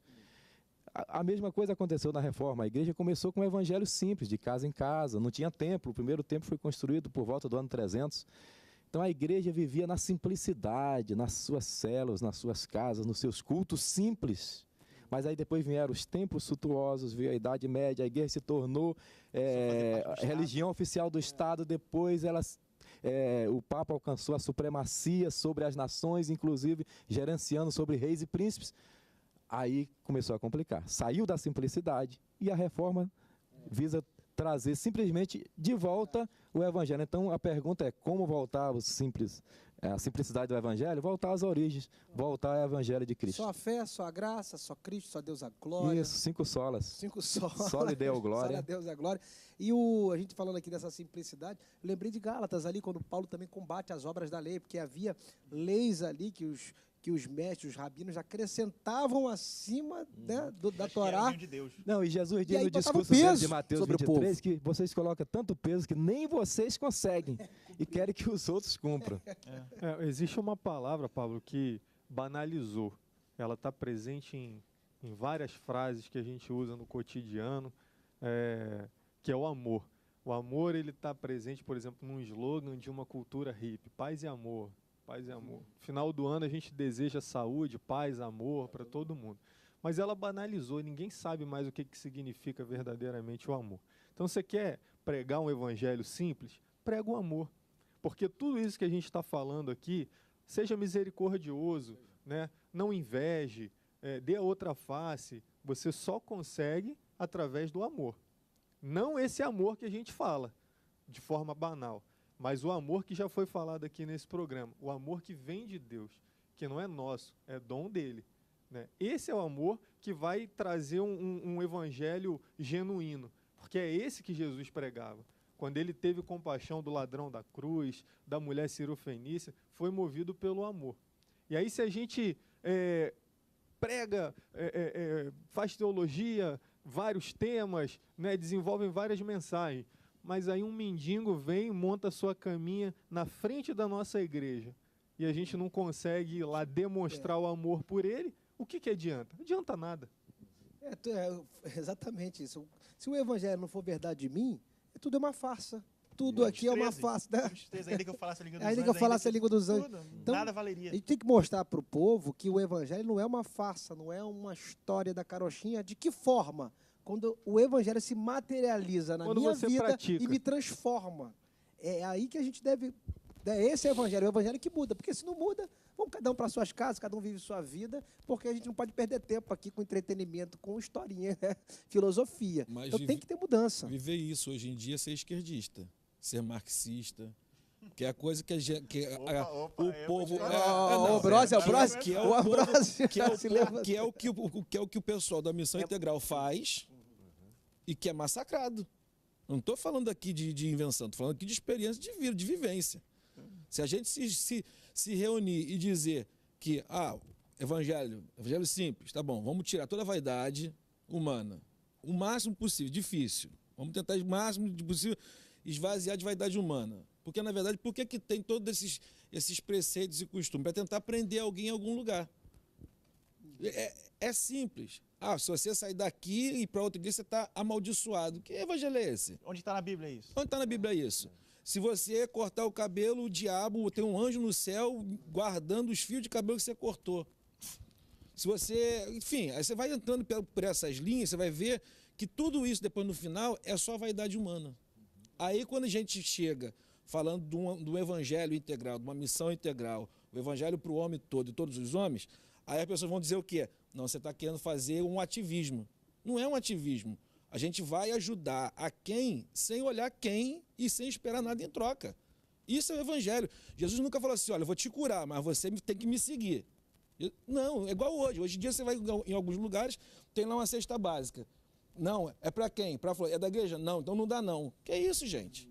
A mesma coisa aconteceu na Reforma. A igreja começou com um evangelho simples, de casa em casa, não tinha templo. O primeiro templo foi construído por volta do ano 300. Então a igreja vivia na simplicidade, nas suas células, nas suas casas, nos seus cultos simples. Mas aí depois vieram os templos suntuosos, veio a Idade Média, a igreja se tornou religião oficial do Estado, depois elas... o Papa alcançou a supremacia sobre as nações, inclusive gerenciando sobre reis e príncipes. Aí começou a complicar. Saiu da simplicidade e a reforma visa trazer simplesmente de volta o Evangelho. Então a pergunta é como voltar a simplicidade do Evangelho? Voltar às origens, voltar ao Evangelho de Cristo. Só a fé, só a graça, só Cristo, só Deus a glória. Isso, 5 solas. 5 solas. Só lhe deu glória. Só a Deus a glória. E a gente falando aqui dessa simplicidade, eu lembrei de Gálatas ali, quando Paulo também combate as obras da lei, porque havia leis ali que os mestres, os rabinos acrescentavam acima da Torá. De Deus. Não, e Jesus diz no discurso de Mateus 23 que vocês colocam tanto peso que nem vocês conseguem e querem que os outros cumpram. Existe uma palavra, Pablo, que banalizou. Ela está presente em várias frases que a gente usa no cotidiano, que é o amor. O amor ele está presente, por exemplo, num slogan de uma cultura hippie, paz e amor. Paz e amor. Final do ano a gente deseja saúde, paz, amor para todo mundo. Mas ela banalizou, ninguém sabe mais o que significa verdadeiramente o amor. Então você quer pregar um evangelho simples? Prega o amor. Porque tudo isso que a gente está falando aqui, seja misericordioso, né? Não inveje, dê a outra face, você só consegue através do amor. Não esse amor que a gente fala de forma banal, mas o amor que já foi falado aqui nesse programa, o amor que vem de Deus, que não é nosso, é dom dele. Né? Esse é o amor que vai trazer um evangelho genuíno, porque é esse que Jesus pregava. Quando ele teve compaixão do ladrão da cruz, da mulher cirofenícia, foi movido pelo amor. E aí se a gente prega, faz teologia, vários temas, né, desenvolvem várias mensagens, mas aí um mendigo vem e monta sua caminha na frente da nossa igreja e a gente não consegue ir lá demonstrar o amor por ele, o que adianta? Não adianta nada. Exatamente isso. Se o evangelho não for verdade de mim, tudo é uma farsa. Tudo aqui é uma farsa. Né? Ainda que eu falasse a língua dos ainda anjos. Que eu falasse a língua dos anjos. Então, nada valeria. A gente tem que mostrar para o povo que o evangelho não é uma farsa, não é uma história da carochinha. De que forma? Quando o evangelho se materializa na minha vida pratica. E me transforma. É aí que a gente deve... Esse é o evangelho que muda. Porque se não muda, vamos cada um para suas casas, cada um vive sua vida, porque a gente não pode perder tempo aqui com entretenimento, com historinha, né? Filosofia. Mas então tem que ter mudança. Viver isso hoje em dia é ser esquerdista, ser marxista, que é a coisa que o povo... Que é o que o pessoal da Missão Integral faz e que é massacrado. Não estou falando aqui de invenção, estou falando aqui de experiência de vida, de vivência. Se a gente se reunir e dizer que, evangelho simples, tá bom, vamos tirar toda a vaidade humana, o máximo possível, difícil, vamos tentar o máximo possível esvaziar de vaidade humana. Porque, na verdade, por que tem todos esses preceitos e costumes? Para tentar prender alguém em algum lugar. É simples. Se você sair daqui e ir para outra igreja, você está amaldiçoado. Que evangelho é esse? Onde está na Bíblia isso? Onde está na Bíblia isso? Se você cortar o cabelo, o diabo tem um anjo no céu guardando os fios de cabelo que você cortou. Se você... Enfim, aí você vai entrando por essas linhas, você vai ver que tudo isso, depois no final, é só vaidade humana. Aí, quando a gente chega falando do evangelho integral, de uma missão integral, o evangelho para o homem todo e todos os homens, aí as pessoas vão dizer o quê? Não, você está querendo fazer um ativismo. Não é um ativismo. A gente vai ajudar a quem, sem olhar quem e sem esperar nada em troca. Isso é o evangelho. Jesus nunca falou assim, olha, eu vou te curar, mas você tem que me seguir. Não, é igual hoje. Hoje em dia você vai em alguns lugares, tem lá uma cesta básica. Não, é para quem? É da igreja? Não, então não dá não. Que é isso, gente?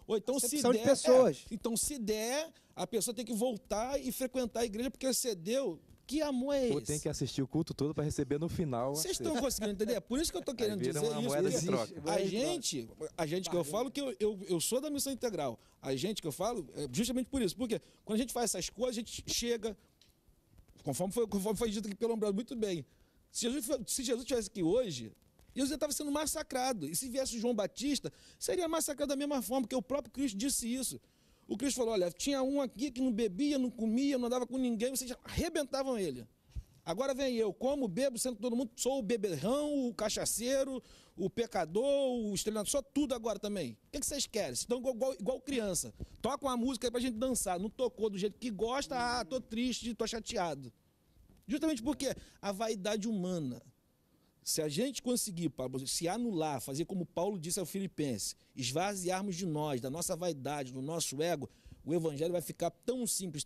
Ou então se der, de pessoas. Então se der, a pessoa tem que voltar e frequentar a igreja porque você deu. Que amor é esse? Ou tem que assistir o culto todo para receber no final. Vocês estão conseguindo entender? É por isso que eu estou querendo dizer uma isso. Moeda de troca. A gente que eu falo que eu sou da Missão Integral. A gente que eu falo é justamente por isso. Porque quando a gente faz essas coisas, a gente chega, conforme foi dito aqui pelo Ombrado, muito bem. Se Jesus estivesse aqui hoje, Jesus estava sendo massacrado. E se viesse o João Batista, seria massacrado da mesma forma, porque o próprio Cristo disse isso. O Cristo falou, olha, tinha um aqui que não bebia, não comia, não andava com ninguém, vocês arrebentavam ele. Agora vem eu, como, bebo, sendo todo mundo, sou o beberrão, o cachaceiro, o pecador, o estelionatário, sou tudo agora também. O que vocês querem? Vocês estão igual criança. Toca uma música aí pra gente dançar. Não tocou do jeito que gosta, tô triste, tô chateado. Justamente porque a vaidade humana. Se a gente conseguir, Pablo, se anular, fazer como Paulo disse ao Filipenses, esvaziarmos de nós, da nossa vaidade, do nosso ego, o evangelho vai ficar tão simples,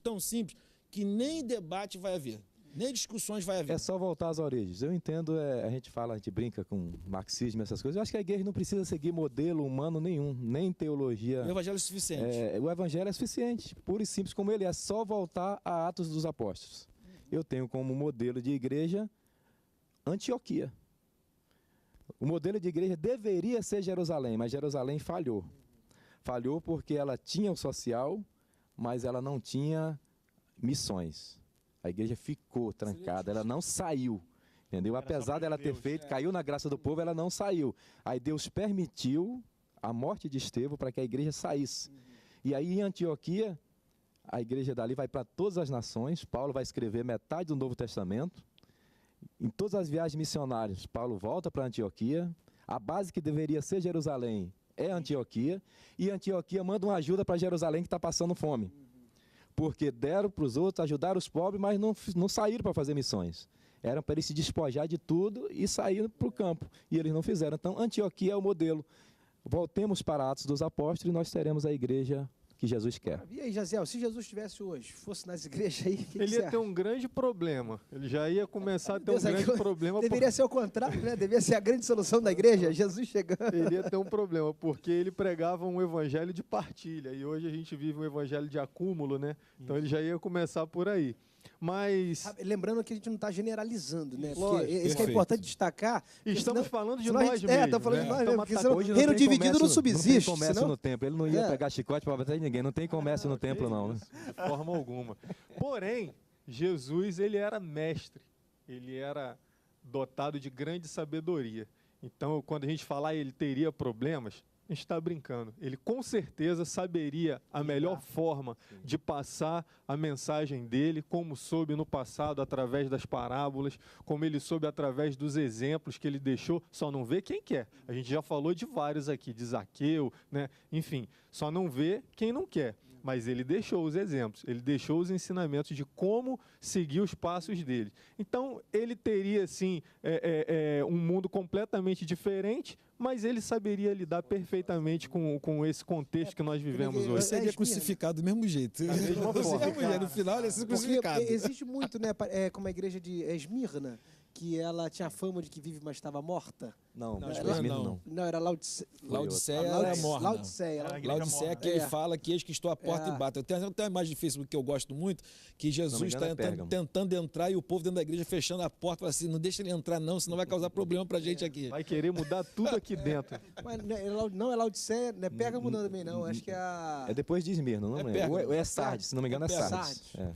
que nem debate vai haver, nem discussões vai haver. É só voltar às origens. Eu entendo, a gente brinca com marxismo e essas coisas. Eu acho que a igreja não precisa seguir modelo humano nenhum, nem teologia. O evangelho é suficiente. O evangelho é suficiente, puro e simples como ele é. Só voltar a Atos dos Apóstolos. Eu tenho como modelo de igreja Antioquia. O modelo de igreja deveria ser Jerusalém, mas Jerusalém falhou. Falhou porque ela tinha o social, mas ela não tinha missões. A igreja ficou trancada, ela não saiu. Entendeu? Apesar dela ter feito, caiu na graça do povo, ela não saiu. Aí Deus permitiu a morte de Estevão para que a igreja saísse. E aí em Antioquia, a igreja dali vai para todas as nações. Paulo vai escrever metade do Novo Testamento. Em todas as viagens missionárias, Paulo volta para Antioquia. A base que deveria ser Jerusalém é Antioquia. E Antioquia manda uma ajuda para Jerusalém que está passando fome. Porque deram para os outros, ajudaram os pobres, mas não saíram para fazer missões. Eram para eles se despojar de tudo e sair para o campo. E eles não fizeram. Então, Antioquia é o modelo. Voltemos para Atos dos Apóstolos e nós teremos a igreja que Jesus quer. E aí, Jaziel, se Jesus estivesse hoje, fosse nas igrejas aí, que Ele você ia ter acha? um grande problema. Ele já ia começar a ter um Deus, é grande que problema. Deveria ser o contrário, né? Deveria ser a grande solução da igreja, Jesus chegando. Ele ia ter um problema, porque ele pregava um evangelho de partilha. E hoje a gente vive um evangelho de acúmulo, né? Então ele já ia começar por aí. Mas Lembrando que a gente não está generalizando, né? Porque Lógico, isso que é perfeito. importante destcar. estamos falando de senão a nós gente- mesmos. estamos falando de né? nós Estamos mesmo, porque senão- atacando- reino dividido não subsiste, Não tem comércio senão- no templo. Ele não ia É. pegar chicote para bater em ninguém. Não tem comércio no templo, não. Né? De forma alguma. Porém, Jesus, ele era mestre. Ele era dotado de grande sabedoria. Então, quando a gente falar ele teria problemas, a gente está brincando. Ele com certeza saberia a melhor forma de passar a mensagem dele, como soube no passado através das parábolas, como ele soube através dos exemplos que ele deixou. Só não vê quem quer. A gente já falou de vários aqui, de Zaqueu, né? Enfim, só não vê quem não quer. Mas ele deixou os exemplos, ele deixou os ensinamentos de como seguir os passos dele. Então, ele teria, sim, um mundo completamente diferente, mas ele saberia lidar perfeitamente com esse contexto que nós vivemos porque Ele hoje. seria crucificado do mesmo jeito. Da mesma forma. No final ele ia ser Porque crucificado. existe muito, né? Como a igreja de Esmirna, que ela tinha fama de que vive, mas estava morta. Não, Não, mas Esmirna Esmirna não. não. Não, era Laodiceia. Laodiceia era morna. Laodiceia. Era a igreja Laodiceia morna. que ele É. fala que eis que estou à porta É. e bato. Eu tenho até uma imagem de Facebook que eu gosto muito, que me Jesus engano, está é Pérgamo. tentando entrar e o povo dentro da igreja fechando a porta, fala assim, não deixa ele entrar não, senão vai causar problema pra gente aqui. Vai querer mudar tudo aqui dentro. Mas não é Laodiceia, não é Pérgamo não, também não. Acho que é a... É depois de Esmirna, não É lembro. Pérgamo. Ou é Sardes, se não me engano é Pérgamo. Sardes. É.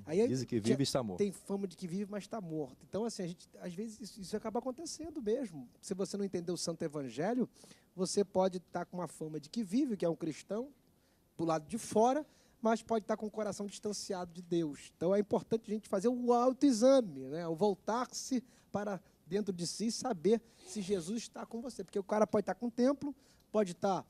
Aí Dizem que vive e está morto. tem fama de que vive, mas está morto. Então, assim, a gente, às vezes isso acaba acontecendo mesmo. Se você não entender o Santo Evangelho, você pode estar com uma fama de que vive, que é um cristão, do lado de fora, mas pode estar com o coração distanciado de Deus. Então, é importante a gente fazer o autoexame, né? O voltar-se para dentro de si e saber se Jesus está com você. Porque o cara pode estar com o templo, pode estar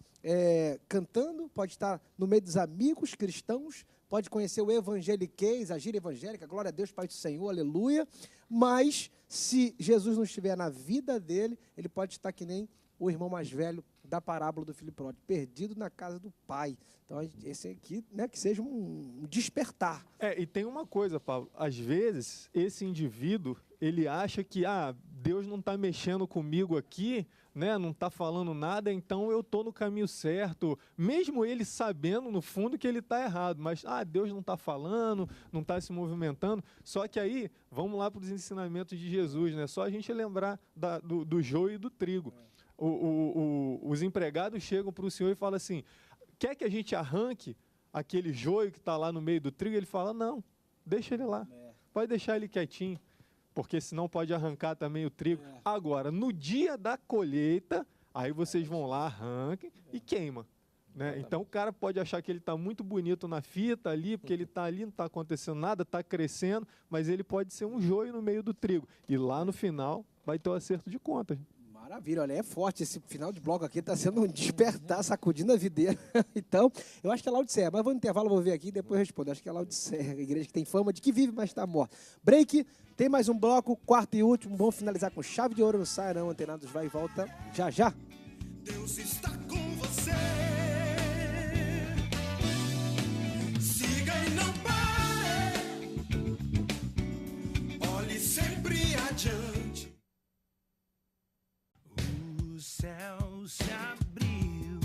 cantando, pode estar no meio dos amigos cristãos, pode conhecer o evangeliquez, a gira evangélica, glória a Deus, Pai do Senhor, aleluia. Mas, se Jesus não estiver na vida dele, ele pode estar que nem o irmão mais velho da parábola do filho pródigo, perdido na casa do pai. Então, esse aqui, né, que seja um despertar. E tem uma coisa, Paulo. Às vezes, esse indivíduo, ele acha que, Deus não está mexendo comigo aqui, né? Não está falando nada, então eu estou no caminho certo. Mesmo ele sabendo, no fundo, que ele está errado. Mas, Deus não está falando, não está se movimentando. Só que aí, vamos lá para os ensinamentos de Jesus, né? Só a gente lembrar do joio e do trigo. Os empregados chegam para o Senhor e falam assim, quer que a gente arranque aquele joio que está lá no meio do trigo? Ele fala, não, deixa ele lá. Pode deixar ele quietinho, porque senão pode arrancar também o trigo. Agora, no dia da colheita, aí vocês vão lá, arranquem e queima. Né? Então o cara pode achar que ele está muito bonito na fita ali, porque ele está ali, não está acontecendo nada, está crescendo, mas ele pode ser um joio no meio do trigo. E lá no final vai ter o acerto de contas. Maravilha, olha, é forte. Esse final de bloco aqui está sendo um despertar, sacudindo a videira. Então, eu acho que é Laodiceia, mas vou no intervalo, vou ver aqui e depois respondo. Acho que é Laodiceia, a igreja que tem fama de que vive, mas está morta. Break, tem mais um bloco, quarto e último. Vamos finalizar com chave de ouro. Não saia não, Antenados vai e volta já já. Deus está com você. Siga e não pare. Olhe sempre adiante. O céu se abriu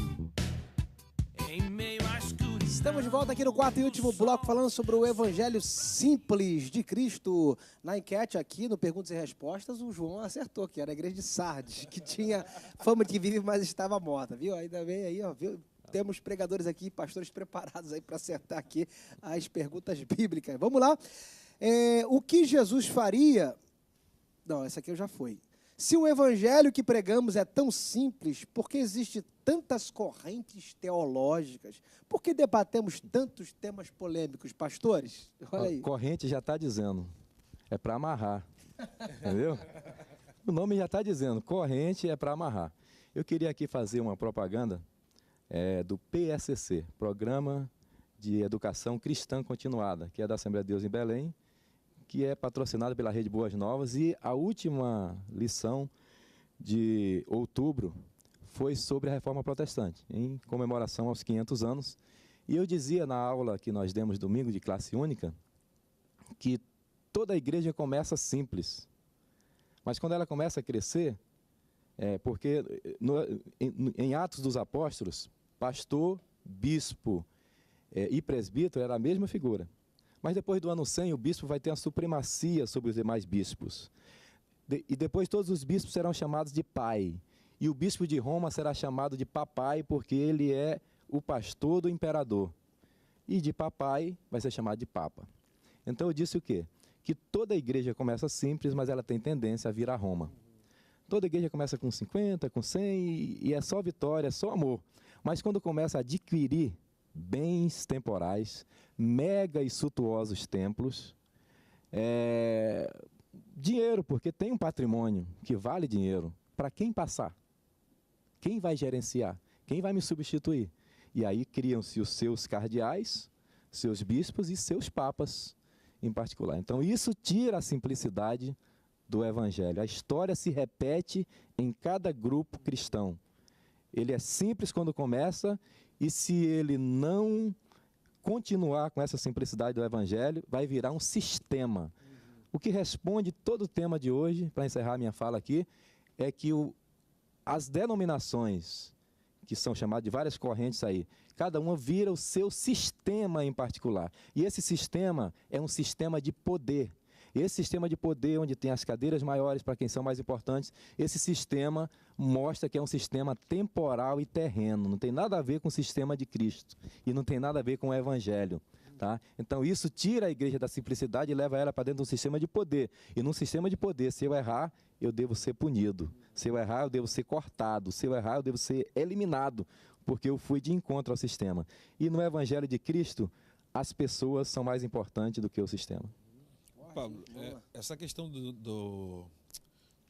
em meio à escuridão. Estamos de volta aqui no quarto e último bloco, falando sobre o evangelho simples de Cristo. Na enquete aqui, no Perguntas e Respostas, o João acertou, que era a igreja de Sardes, que tinha fama de que vive, mas estava morta, viu? Ainda bem aí, ó, viu? Temos pregadores aqui, pastores preparados aí para acertar aqui as perguntas bíblicas. Vamos lá. O que Jesus faria... Não, essa aqui eu já fui. Se o evangelho que pregamos é tão simples, por que existe tantas correntes teológicas? Por que debatemos tantos temas polêmicos, pastores? Olha aí. Corrente já está dizendo, é para amarrar, entendeu? O nome já está dizendo, corrente é para amarrar. Eu queria aqui fazer uma propaganda do PSCC, Programa de Educação Cristã Continuada, que é da Assembleia de Deus em Belém, que é patrocinado pela Rede Boas Novas, e a última lição de outubro foi sobre a Reforma Protestante, em comemoração aos 500 anos. E eu dizia na aula que nós demos domingo de classe única, que toda a igreja começa simples, mas quando ela começa a crescer, porque em Atos dos Apóstolos, pastor, bispo e presbítero era a mesma figura. Mas depois do ano 100, o bispo vai ter a supremacia sobre os demais bispos. E depois todos os bispos serão chamados de pai. E o bispo de Roma será chamado de papai, porque ele é o pastor do imperador. E de papai vai ser chamado de papa. Então eu disse o quê? Que toda igreja começa simples, mas ela tem tendência a virar Roma. Toda igreja começa com 50, com 100, e é só vitória, é só amor. Mas quando começa a adquirir bens temporais, mega e suntuosos templos, dinheiro, porque tem um patrimônio que vale dinheiro. Para quem passar? Quem vai gerenciar? Quem vai me substituir? E aí criam-se os seus cardeais, seus bispos e seus papas em particular. Então isso tira a simplicidade do evangelho. A história se repete em cada grupo cristão. Ele é simples quando começa, e se ele não continuar com essa simplicidade do evangelho, vai virar um sistema. O que responde todo o tema de hoje, para encerrar minha fala aqui, é que as denominações, que são chamadas de várias correntes aí, cada uma vira o seu sistema em particular. E esse sistema é um sistema de poder. Esse sistema de poder, onde tem as cadeiras maiores para quem são mais importantes, esse sistema mostra que é um sistema temporal e terreno. Não tem nada a ver com o sistema de Cristo. E não tem nada a ver com o Evangelho. Tá? Então isso tira a igreja da simplicidade e leva ela para dentro de um sistema de poder. E num sistema de poder, se eu errar, eu devo ser punido. Se eu errar, eu devo ser cortado. Se eu errar, eu devo ser eliminado, porque eu fui de encontro ao sistema. E no Evangelho de Cristo, as pessoas são mais importantes do que o sistema. Pablo, essa questão de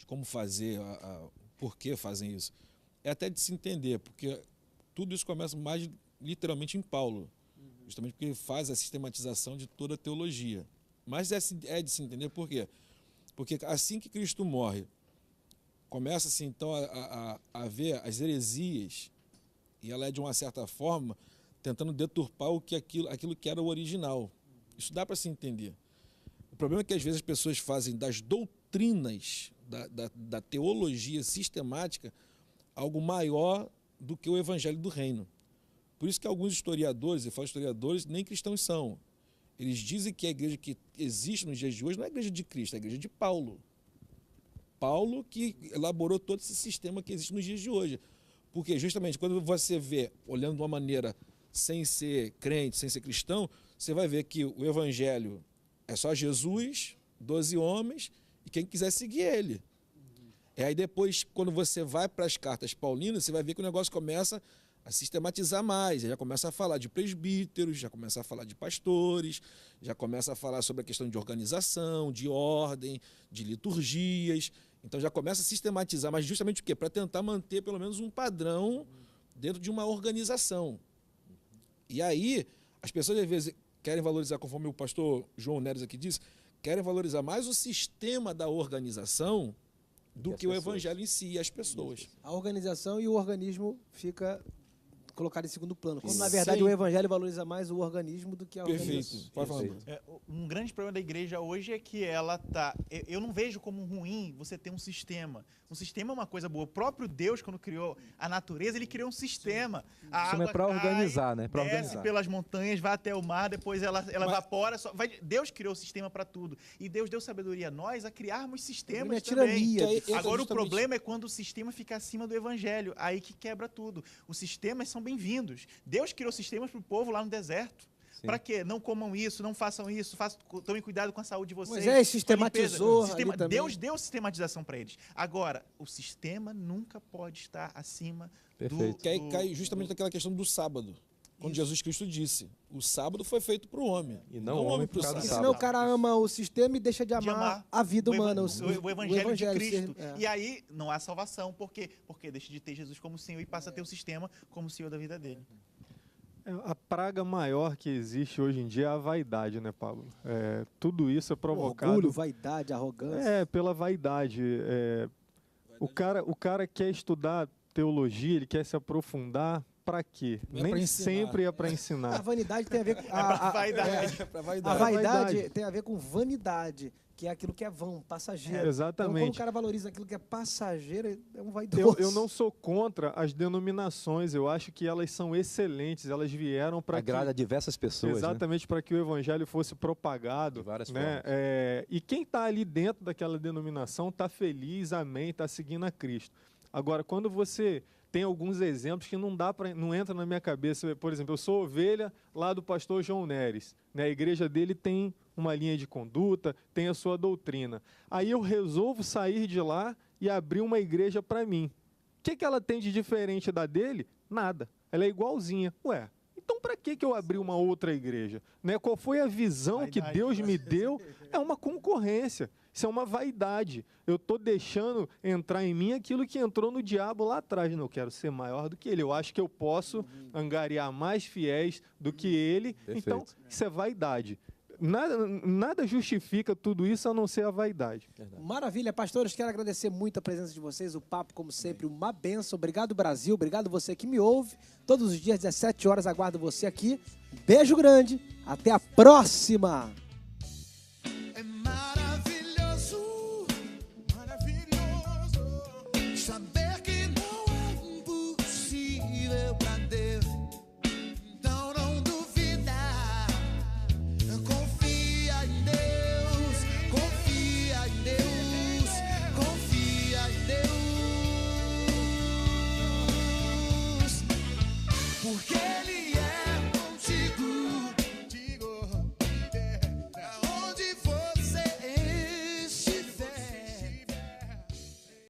como fazer, por que fazem isso, é até de se entender, porque tudo isso começa mais literalmente em Paulo, justamente porque ele faz a sistematização de toda a teologia. Mas é de se entender por quê? Porque assim que Cristo morre, começa-se então a ver as heresias, e ela é de uma certa forma tentando deturpar aquilo que era o original. Isso dá para se entender. O problema é que às vezes as pessoas fazem das doutrinas, da teologia sistemática, algo maior do que o evangelho do reino. Por isso que alguns historiadores, e falo historiadores, nem cristãos são. Eles dizem que a igreja que existe nos dias de hoje não é a igreja de Cristo, é a igreja de Paulo. Paulo que elaborou todo esse sistema que existe nos dias de hoje. Porque justamente quando você vê, olhando de uma maneira sem ser crente, sem ser cristão, você vai ver que o evangelho é só Jesus, 12 homens e quem quiser seguir ele. Aí depois, quando você vai para as cartas paulinas, você vai ver que o negócio começa a sistematizar mais. Já começa a falar de presbíteros, já começa a falar de pastores, já começa a falar sobre a questão de organização, de ordem, de liturgias. Então já começa a sistematizar, mas justamente o quê? Para tentar manter pelo menos um padrão dentro de uma organização. E aí, as pessoas às vezes querem valorizar, conforme o pastor João Neres aqui disse, querem valorizar mais o sistema da organização do que o evangelho em si e as pessoas. A organização e o organismo fica colocado em segundo plano. Quando, na verdade, o evangelho valoriza mais o organismo do que a organização. Perfeito. Pode falar. Um grande problema da igreja hoje é que ela tá... Eu não vejo como ruim você ter um sistema. Um sistema é uma coisa boa. O próprio Deus, quando criou a natureza, ele criou um sistema. A água é para organizar, né? Para desce organizar. pelas montanhas, vai até o mar, depois ela evapora. Deus criou o sistema para tudo. E Deus deu sabedoria a nós a criarmos sistemas também. Agora, o problema é quando o sistema fica acima do evangelho. Aí que quebra tudo. Os sistemas são bem-vindos. Deus criou sistemas para o povo lá no deserto. Para quê? Não comam isso, não façam isso, tomem cuidado com a saúde de vocês. Moisés sistematizou. Deus deu sistematização para eles. Agora, o sistema nunca pode estar acima Perfeito. Que aí cai justamente naquela questão do sábado. Quando Jesus Cristo disse, o sábado foi feito para o homem. E não o homem para o por causa Porque do sábado. senão o cara ama o sistema e deixa de De amar amar a vida humana. o evangelho de Cristo. ser- E aí não há salvação. Por quê? Porque deixa de ter Jesus como Senhor e passa a ter o sistema como Senhor da vida dele. A praga maior que existe hoje em dia é a vaidade, né, Pablo? Tudo isso é provocado Orgulho, vaidade, arrogância. pela vaidade. O cara quer estudar teologia, ele quer se aprofundar, para quê? Não é Nem pra ensinar. sempre é para A ensinar. vanidade tem a ver com... pra vaidade. É para A vaidade. vaidade vaidade. tem a ver com vanidade, que é aquilo que é vão, passageiro. Então, quando o Exatamente. cara valoriza aquilo que é passageiro, é um vaidoso. Eu não sou contra as denominações, eu acho que elas são excelentes, elas vieram para Agrada diversas pessoas, né? exatamente para que o evangelho fosse propagado. De várias né? formas. E quem está ali dentro daquela denominação está feliz, amém, está seguindo a Cristo. Agora, quando você tem alguns exemplos que não entra na minha cabeça, por exemplo, eu sou ovelha lá do pastor João Neres, né? A igreja dele tem uma linha de conduta, tem a sua doutrina. Aí eu resolvo sair de lá e abrir uma igreja para mim. O que ela tem de diferente da dele? Nada. Ela é igualzinha. Ué, então para que eu abri uma outra igreja? Né? Qual foi a visão que Vaidade. Deus me deu? É uma concorrência. Isso é uma vaidade. Eu estou deixando entrar em mim aquilo que entrou no diabo lá atrás. Não, eu quero ser maior do que ele. Eu acho que eu posso angariar mais fiéis do que ele. Perfeito. Então, isso é vaidade. Nada justifica tudo isso a não ser a vaidade. Maravilha, pastores, quero agradecer muito a presença de vocês, o papo, como sempre, uma bênção. Obrigado, Brasil, obrigado você que me ouve. Todos os dias, 17 horas, aguardo você aqui. Beijo grande, até a próxima!